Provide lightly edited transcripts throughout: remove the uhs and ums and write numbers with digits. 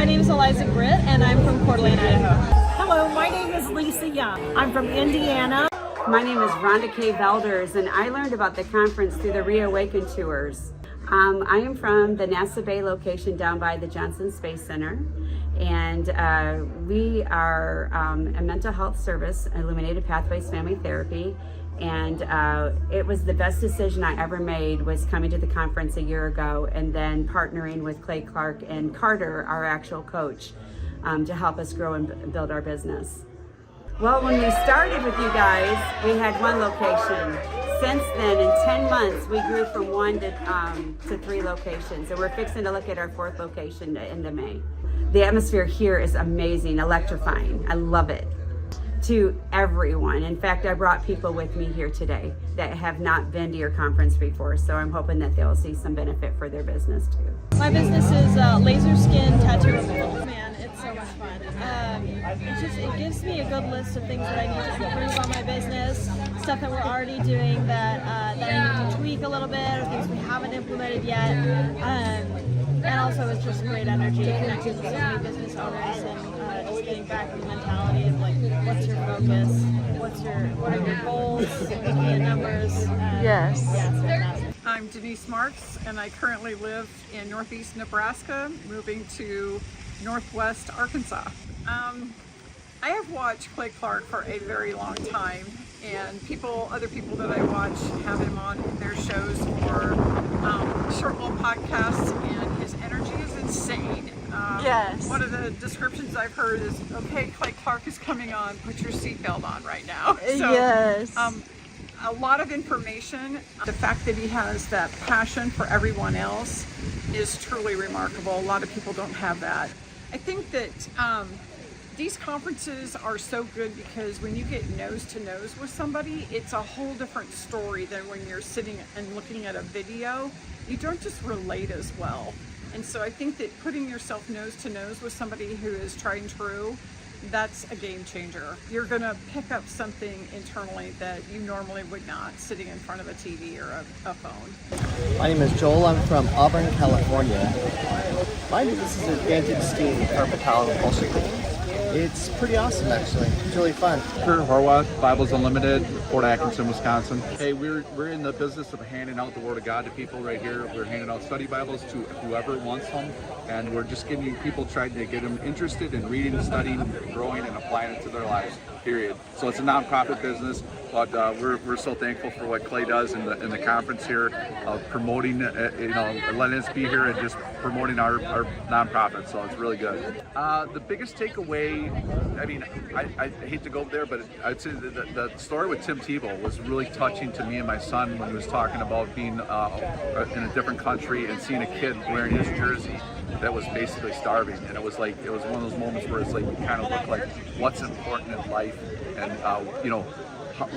My name is Eliza Britt, and I'm from Coeur d'Alene, Idaho. Hello, my name is Lisa Young. I'm from Indiana. My name is Rhonda K. Velders, and I learned about the conference through the Reawaken tours. I am from the NASA Bay location down by the Johnson Space Center, and we are a mental health service, Illuminated Pathways Family Therapy, and it was the best decision I ever made was coming to the conference a year ago and then partnering with Clay Clark and Carter, our actual coach, to help us grow and build our business. Well, when we started with you guys, we had one location. Since then, in 10 months, we grew from 1 to 3 locations, and we're fixing to look at our 4th location in May. The atmosphere here is amazing, electrifying. I love it. To everyone. In fact, I brought people with me here today that have not been to your conference before, so I'm hoping that they'll see some benefit for their business too. My business is laser skin tattoo removal. Man, it's so much fun. It gives me a good list of things that I need to improve on my business, stuff that we're already doing that I need to tweak a little bit, or things we haven't implemented yet. And also it's just great energy connecting with so many business owners and just getting back to the mentality of like, what's your focus? What are your goals? Looking at numbers. Yes. Yeah, it's fantastic. I'm Denise Marks, and I currently live in northeast Nebraska, moving to northwest Arkansas. I have watched Clay Clark for a very long time, and other people that I watch have him on their shows for short little podcasts, and his energy is insane. Yes. One of the descriptions I've heard is, okay, Clay Clark is coming on, put your seatbelt on right now. So, yes. A lot of information. The fact that he has that passion for everyone else is truly remarkable. A lot of people don't have that. I think that these conferences are so good because when you get nose to nose with somebody, it's a whole different story than when you're sitting and looking at a video. You don't just relate as well. And so I think that putting yourself nose to nose with somebody who is tried and true, that's a game changer. You're gonna pick up something internally that you normally would not sitting in front of a TV or a phone. My name is Joel. I'm from Auburn, California. My business is Advantage Steam Carpet Tile and Upholstery Cleaning. It's pretty awesome, actually. It's really fun. Kurt Horwath, Bibles Unlimited, Fort Atkinson, Wisconsin. Hey, we're in the business of handing out the Word of God to people right here. We're handing out study Bibles to whoever wants them, and we're just getting people, trying to get them interested in reading, studying, growing, and applying it to their lives, period. So it's a nonprofit business, but we're so thankful for what Clay does in the conference here, of promoting, letting us be here and just promoting our nonprofit. So it's really good. The biggest takeaway, I mean, I hate to go there, but I'd say the story with Tim Tebow was really touching to me and my son when he was talking about being in a different country and seeing a kid wearing his jersey that was basically starving. And it was one of those moments where it's like you kind of look like what's important in life, and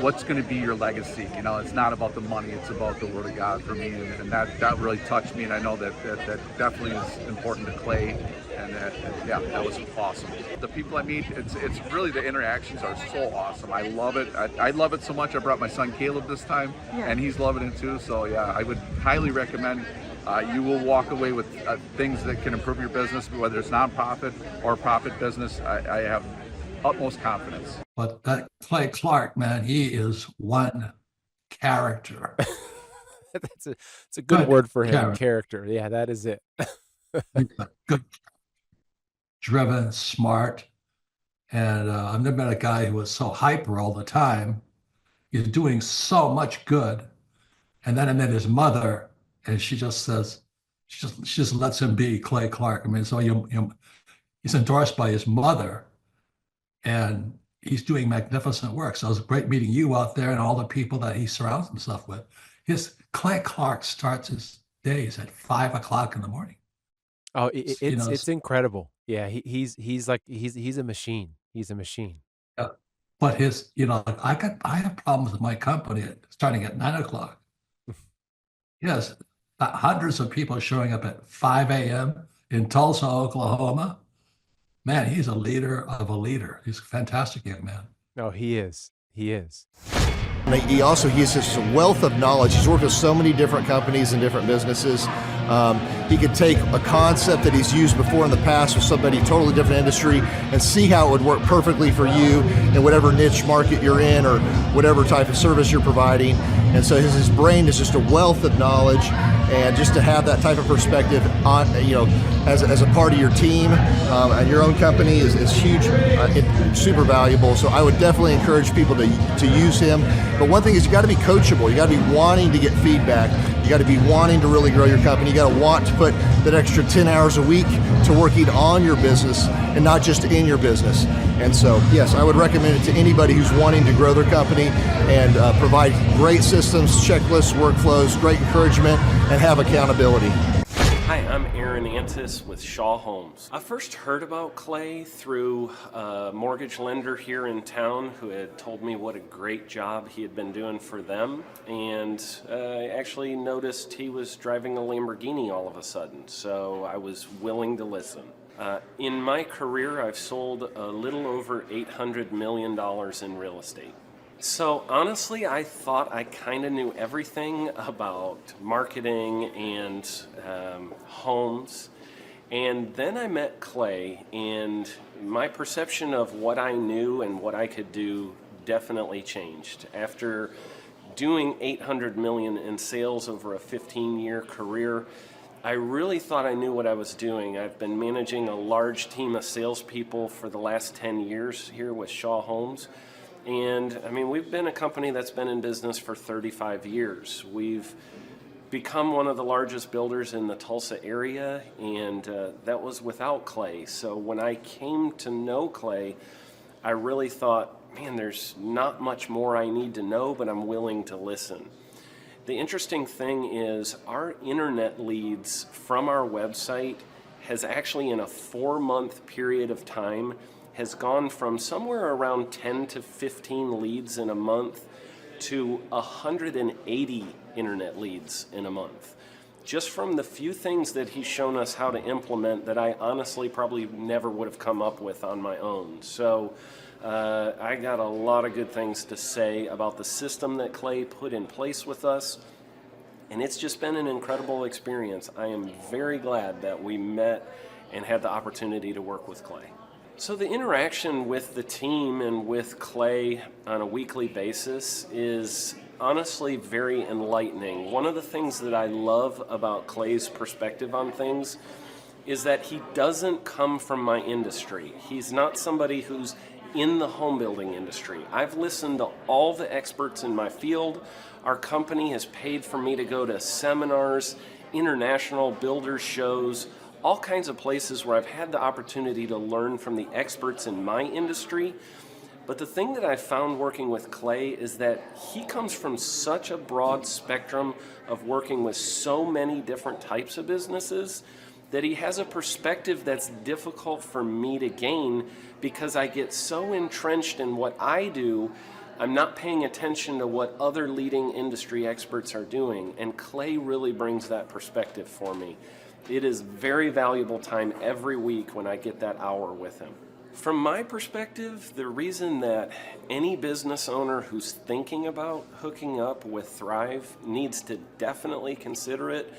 what's going to be your legacy. It's not about the money, it's about the Word of God for me, and that really touched me, and I know that definitely is important to Clay, and that was awesome. The people I meet, it's really, the interactions are so awesome. I love it. I love it so much. I brought my son Caleb this time, and he's loving it too. So yeah, I would highly recommend. You will walk away with things that can improve your business, whether it's nonprofit or profit business. I have utmost confidence. But that Clay Clark, man, he is one character. It's a good word for him. Character. Yeah, that is it. Good, driven, smart. And I've never met a guy who was so hyper all the time. He's doing so much good. And then I met his mother, and she just says, she just lets him be Clay Clark. I mean, so he's endorsed by his mother, and he's doing magnificent work. So it was great meeting you out there and all the people that he surrounds himself with. Clay Clark starts his days at 5 o'clock in the morning. Oh, it's incredible. Yeah, he's a machine. He's a machine. Yeah. But I have problems with my company starting at 9 o'clock. Yes, hundreds of people showing up at 5 a.m. in Tulsa, Oklahoma. Man, he's a leader of a leader. He's a fantastic young man. No, he is. He is. He has such a wealth of knowledge. He's worked with so many different companies and different businesses. He could take a concept that he's used before in the past with somebody totally different industry and see how it would work perfectly for you in whatever niche market you're in or whatever type of service you're providing. And so his brain is just a wealth of knowledge, and just to have that type of perspective on, as a part of your team and your own company is huge, super valuable. So I would definitely encourage people to use him. But one thing is, you got to be coachable. You got to be wanting to get feedback. You got to be wanting to really grow your company. You got to want to put that extra 10 hours a week to working on your business and not just in your business. And so, yes, I would recommend it to anybody who's wanting to grow their company and provide great systems, checklists, workflows, great encouragement, and have accountability. Hi, I'm Aaron Antis with Shaw Homes. I first heard about Clay through a mortgage lender here in town who had told me what a great job he had been doing for them, and I actually noticed he was driving a Lamborghini all of a sudden, so I was willing to listen. In my career, I've sold a little over $800 million in real estate. So honestly, I thought I kind of knew everything about marketing and homes. And then I met Clay, and my perception of what I knew and what I could do definitely changed. After doing $800 million in sales over a 15-year career, I really thought I knew what I was doing. I've been managing a large team of salespeople for the last 10 years here with Shaw Homes. And I mean, we've been a company that's been in business for 35 years. We've become one of the largest builders in the Tulsa area, and that was without Clay. So when I came to know Clay, I really thought, man, there's not much more I need to know, but I'm willing to listen. The interesting thing is our internet leads from our website has actually, in a 4-month period of time, has gone from somewhere around 10 to 15 leads in a month to 180 internet leads in a month. Just from the few things that he's shown us how to implement that I honestly probably never would have come up with on my own. So I got a lot of good things to say about the system that Clay put in place with us, and it's just been an incredible experience. I am very glad that we met and had the opportunity to work with Clay. So the interaction with the team and with Clay on a weekly basis is honestly very enlightening. One of the things that I love about Clay's perspective on things is that he doesn't come from my industry. He's not somebody who's in the home building industry. I've listened to all the experts in my field. Our company has paid for me to go to seminars, international builder shows, all kinds of places where I've had the opportunity to learn from the experts in my industry. But the thing that I found working with Clay is that he comes from such a broad spectrum of working with so many different types of businesses that he has a perspective that's difficult for me to gain because I get so entrenched in what I do, I'm not paying attention to what other leading industry experts are doing. And Clay really brings that perspective for me. It is very valuable time every week when I get that hour with him. From my perspective, the reason that any business owner who's thinking about hooking up with Thrive needs to definitely consider it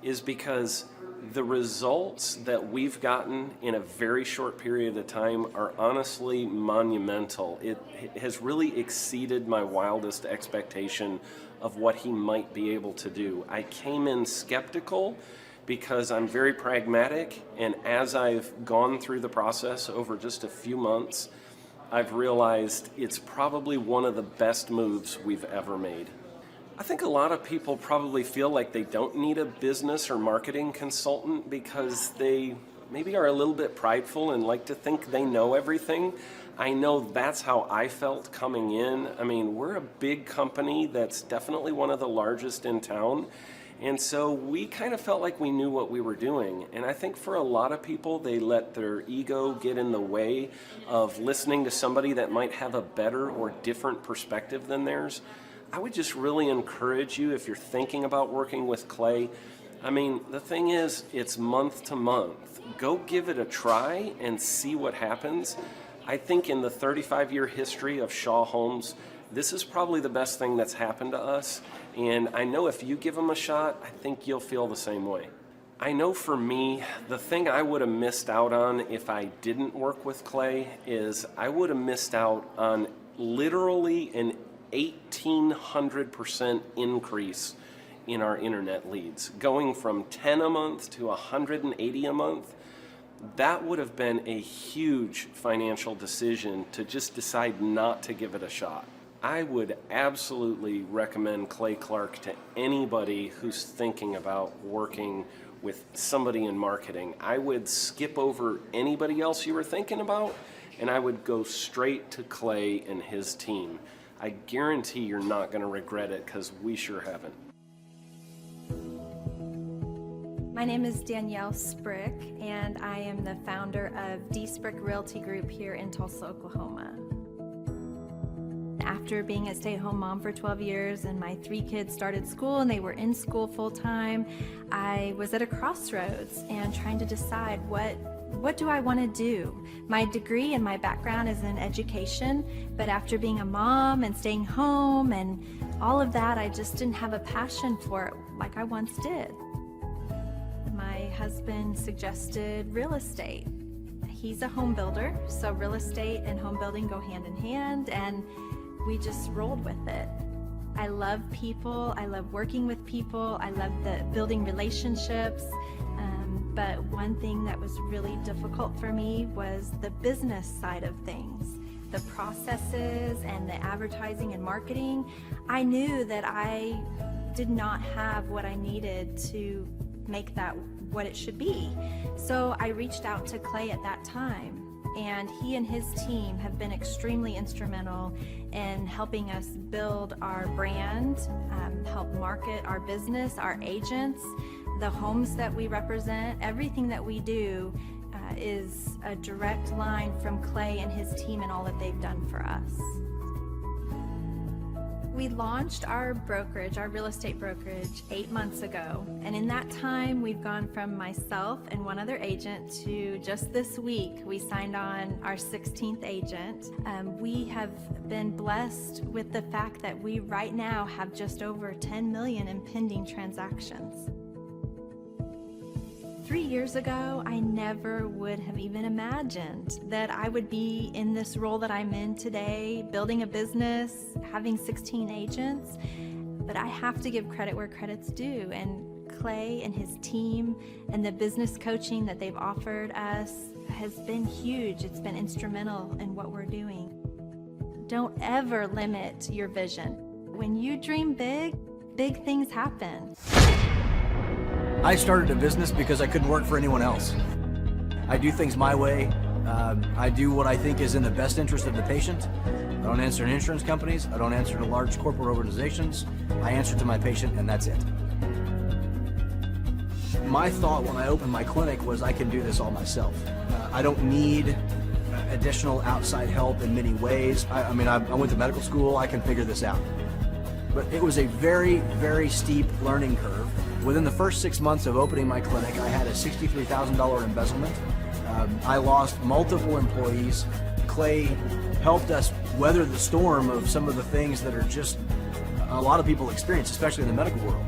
is because the results that we've gotten in a very short period of time are honestly monumental. It has really exceeded my wildest expectation of what he might be able to do. I came in skeptical because I'm very pragmatic, and as I've gone through the process over just a few months, I've realized it's probably one of the best moves we've ever made. I think a lot of people probably feel like they don't need a business or marketing consultant because they maybe are a little bit prideful and like to think they know everything. I know that's how I felt coming in. I mean, we're a big company that's definitely one of the largest in town. And so we kind of felt like we knew what we were doing. And I think for a lot of people, they let their ego get in the way of listening to somebody that might have a better or different perspective than theirs. I would just really encourage you, if you're thinking about working with Clay, I mean, the thing is, it's month to month. Go give it a try and see what happens. I think in the 35-year history of Shaw Homes, this is probably the best thing that's happened to us. And I know if you give them a shot, I think you'll feel the same way. I know for me, the thing I would have missed out on if I didn't work with Clay is I would have missed out on literally an 1,800% increase in our internet leads. Going from 10 a month to 180 a month, that would have been a huge financial decision to just decide not to give it a shot. I would absolutely recommend Clay Clark to anybody who's thinking about working with somebody in marketing. I would skip over anybody else you were thinking about, and I would go straight to Clay and his team. I guarantee you're not going to regret it, because we sure haven't. My name is Danielle Sprick, and I am the founder of D Sprick Realty Group here in Tulsa, Oklahoma. After being a stay-at-home mom for 12 years and my 3 kids started school and they were in school full-time, I was at a crossroads and trying to decide what do I want to do? My degree and my background is in education, but after being a mom and staying home and all of that, I just didn't have a passion for it like I once did. My husband suggested real estate. He's a home builder, so real estate and home building go hand in hand, and we just rolled with it. I love people, I love working with people, I love building relationships, but one thing that was really difficult for me was the business side of things. The processes and the advertising and marketing. I knew that I did not have what I needed to make that what it should be. So I reached out to Clay at that time, and he and his team have been extremely instrumental in helping us build our brand, help market our business, our agents, the homes that we represent. Everything that we do is a direct line from Clay and his team and all that they've done for us. We launched our brokerage, our real estate brokerage, 8 months ago. And in that time, we've gone from myself and one other agent to just this week, we signed on our 16th agent. We have been blessed with the fact that we right now have just over 10 million in pending transactions. 3 years ago, I never would have even imagined that I would be in this role that I'm in today, building a business, having 16 agents. But I have to give credit where credit's due, and Clay and his team and the business coaching that they've offered us has been huge. It's been instrumental in what we're doing. Don't ever limit your vision. When you dream big, big things happen. I started a business because I couldn't work for anyone else. I do things my way. I do what I think is in the best interest of the patient. I don't answer to insurance companies. I don't answer to large corporate organizations. I answer to my patient, and that's it. My thought when I opened my clinic was I can do this all myself. I don't need additional outside help in many ways. I went to medical school. I can figure this out. But it was a very, very steep learning curve. Within the first 6 months of opening my clinic, I had a $63,000 embezzlement. I lost multiple employees. Clay helped us weather the storm of some of the things that are just a lot of people experience, especially in the medical world.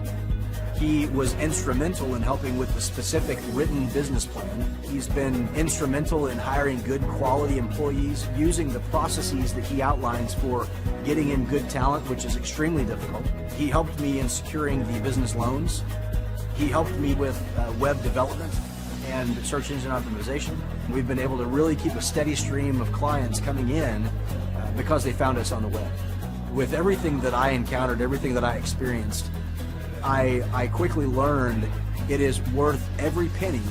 He was instrumental in helping with the specific written business plan. He's been instrumental in hiring good quality employees, using the processes that he outlines for getting in good talent, which is extremely difficult. He helped me in securing the business loans. He helped me with web development and search engine optimization. We've been able to really keep a steady stream of clients coming in because they found us on the web. With everything that I encountered, everything that I experienced, I quickly learned it is worth every penny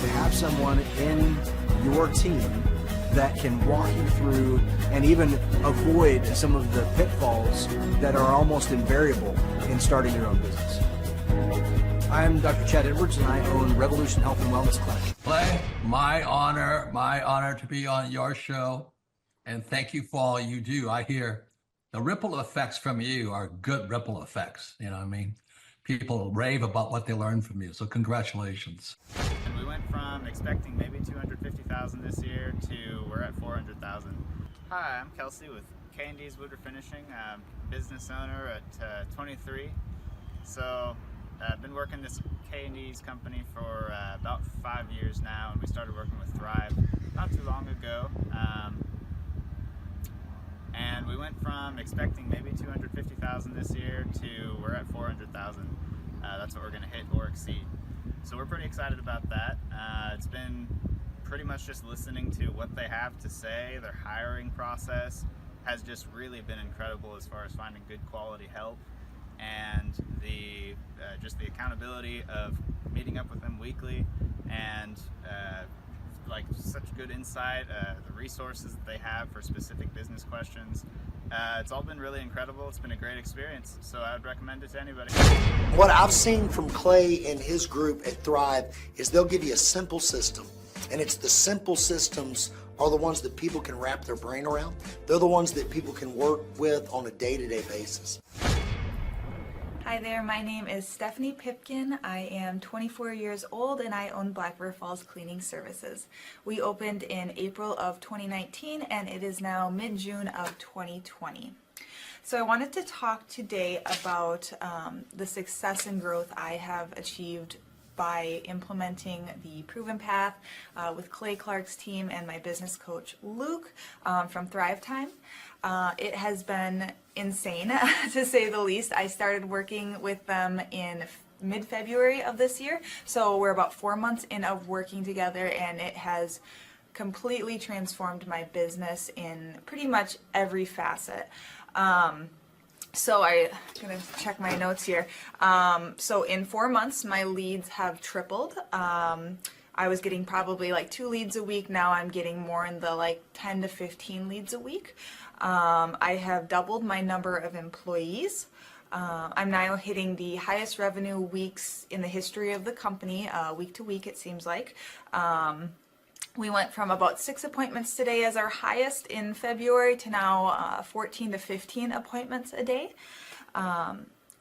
to have someone in your team that can walk you through and even avoid some of the pitfalls that are almost invariable in starting your own business. I'm Dr. Chad Edwards, and I own Revolution Health and Wellness Clinic. Clay, my honor to be on your show, and thank you for all you do. I hear the ripple effects from you are good ripple effects, you know what I mean? People rave about what they learned from you, so congratulations. And we went from expecting maybe 250,000 this year to we're at 400,000. Hi, I'm Kelsey with K&D's Woodward Finishing. I'm business owner at 23. So I've been working this K&E's company for about 5 years now, and we started working with Thrive not too long ago. And we went from expecting maybe 250,000 this year to we're at 400,000. That's what we're going to hit or exceed. So we're pretty excited about that. It's been pretty much just listening to what they have to say. Their hiring process has just really been incredible as far as finding good quality help, and the just the accountability of meeting up with them weekly, and like such good insight, the resources that they have for specific business questions. It's all been really incredible. It's been a great experience, so I would recommend it to anybody. What I've seen from Clay and his group at Thrive is they'll give you a simple system, and it's the simple systems are the ones that people can wrap their brain around. They're the ones that people can work with on a day-to-day basis. Hi there, my name is Stephanie Pipkin. I am 24 years old and I own Black River Falls Cleaning Services. We opened in April of 2019 and it is now mid-June of 2020. So I wanted to talk today about the success and growth I have achieved by implementing the Proven Path with Clay Clark's team and my business coach Luke from Thrivetime. It has been insane to say the least. I started working with them in mid-February of this year, so we're about 4 months in of working together, and it has completely transformed my business in pretty much every facet. So I'm gonna check my notes here. So in 4 months, my leads have tripled. I was getting probably like 2 leads a week. Now I'm getting more in the like 10 to 15 leads a week. I have doubled my number of employees. I'm now hitting the highest revenue weeks in the history of the company, week to week it seems like. We went from about 6 appointments today as our highest in February to now 14 to 15 appointments a day.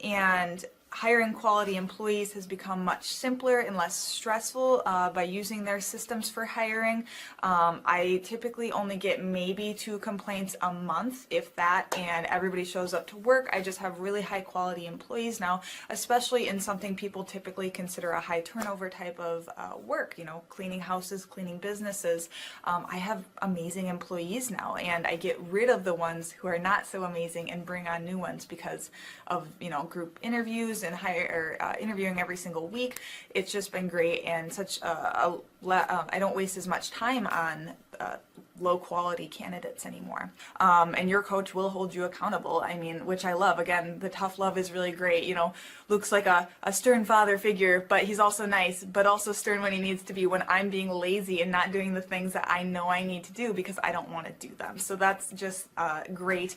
And hiring quality employees has become much simpler and less stressful by using their systems for hiring. I typically only get maybe 2 complaints a month, if that, and everybody shows up to work. I just have really high quality employees now, especially in something people typically consider a high turnover type of work, you know, cleaning houses, cleaning businesses. I have amazing employees now, and I get rid of the ones who are not so amazing and bring on new ones because of, you know, group interviews and interviewing every single week. It's just been great, and such I don't waste as much time on low quality candidates anymore. And your coach will hold you accountable. I mean, which I love. Again, the tough love is really great. You know, Luke's like a stern father figure, but he's also nice, but also stern when he needs to be, when I'm being lazy and not doing the things that I know I need to do because I don't want to do them. So that's just great.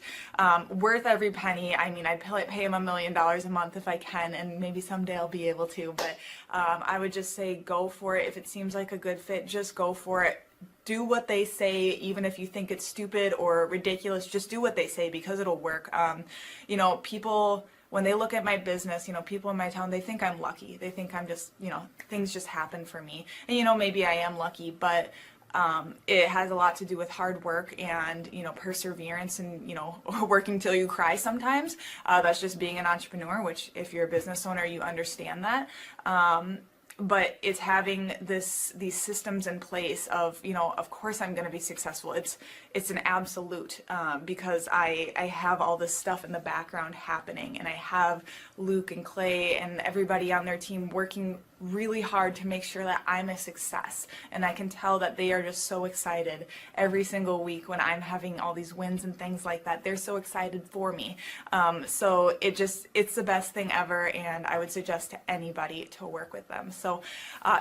Worth every penny. I mean, I'd pay him $1 million a month if I can, and maybe someday I'll be able to, but I would just say go for it. If it seems like a good fit, just go for it. Do what they say, even if you think it's stupid or ridiculous. Just do what they say because it'll work. You know, people, when they look at my business, you know, people in my town, they think I'm lucky. They think I'm just, you know, things just happen for me. And, you know, maybe I am lucky, but it has a lot to do with hard work and, you know, perseverance and, you know, working till you cry sometimes. That's just being an entrepreneur, which if you're a business owner, you understand that. But it's having these systems in place of, you know, of course I'm going to be successful. It's an absolute because I have all this stuff in the background happening, and I have Luke and Clay and everybody on their team working really hard to make sure that I'm a success. And I can tell that they are just so excited every single week when I'm having all these wins and things like that. They're so excited for me. So it's the best thing ever, and I would suggest to anybody to work with them. So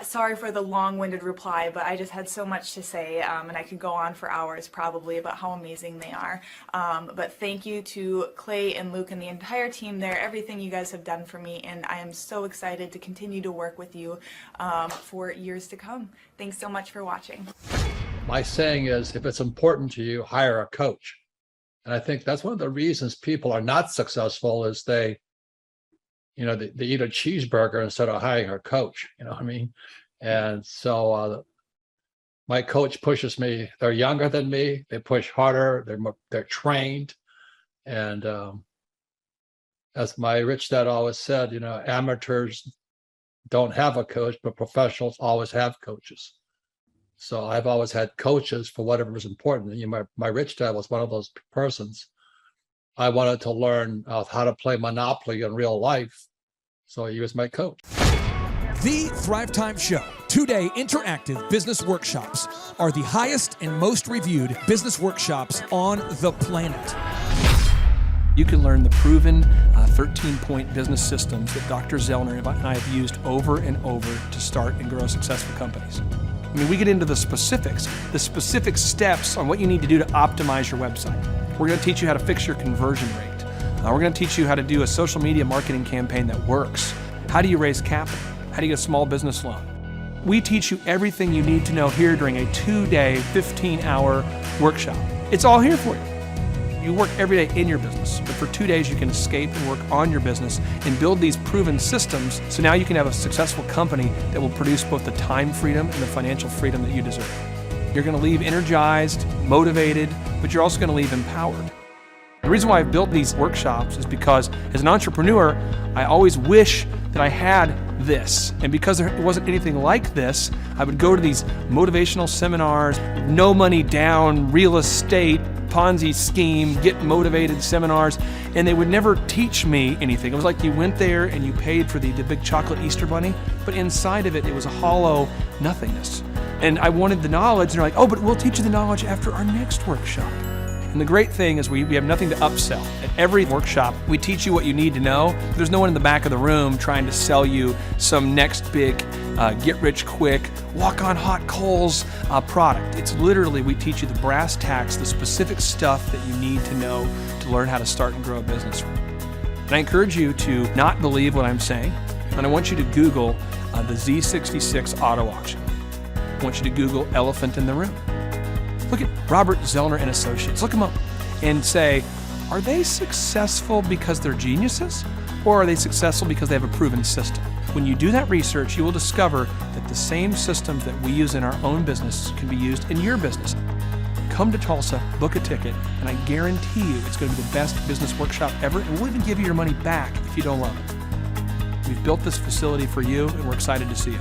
sorry for the long-winded reply, but I just had so much to say, and I could go on for hours probably about how amazing they are. But thank you to Clay and Luke and the entire team there, everything you guys have done for me, and I am so excited to continue to work with you for years to come. Thanks so much for watching. My saying is, if it's important to you, hire a coach. And I think that's one of the reasons people are not successful is they eat a cheeseburger instead of hiring a coach, you know what I mean? And so my coach pushes me. They're younger than me. They push harder. They're trained. And as my rich dad always said, amateurs don't have a coach, but professionals always have coaches. So I've always had coaches for whatever was important. My rich dad was one of those persons. I wanted to learn how to play Monopoly in real life, so he was my coach. The Thrivetime Show, 2-day interactive business workshops, are the highest and most reviewed business workshops on the planet. You can learn the proven 13-point business systems that Dr. Zellner and I have used over and over to start and grow successful companies. I mean, we get into the specific steps on what you need to do to optimize your website. We're going to teach you how to fix your conversion rate. We're going to teach you how to do a social media marketing campaign that works. How do you raise capital? How do you get a small business loan? We teach you everything you need to know here during a 2-day, 15-hour workshop. It's all here for you. You work every day in your business, but for 2 days you can escape and work on your business and build these proven systems so now you can have a successful company that will produce both the time freedom and the financial freedom that you deserve. You're going to leave energized, motivated, but you're also going to leave empowered. The reason why I've built these workshops is because as an entrepreneur, I always wish that I had this. And because there wasn't anything like this, I would go to these motivational seminars, no money down, real estate, Ponzi scheme, get motivated seminars, and they would never teach me anything. It was like you went there and you paid for the big chocolate Easter bunny, but inside of it, it was a hollow nothingness. And I wanted the knowledge, and they're like, oh, but we'll teach you the knowledge after our next workshop. And the great thing is we have nothing to upsell. At every workshop, we teach you what you need to know. There's no one in the back of the room trying to sell you some next big get-rich-quick, walk-on-hot-coals product. It's literally, we teach you the brass tacks, the specific stuff that you need to know to learn how to start and grow a business. And I encourage you to not believe what I'm saying, and I want you to Google the Z66 auto auction. I want you to Google elephant in the room. Look at Robert Zellner and Associates. Look them up and say, are they successful because they're geniuses, or are they successful because they have a proven system? When you do that research, you will discover that the same systems that we use in our own business can be used in your business. Come to Tulsa, book a ticket, and I guarantee you it's going to be the best business workshop ever, and we'll even give you your money back if you don't love it. We've built this facility for you, and we're excited to see you.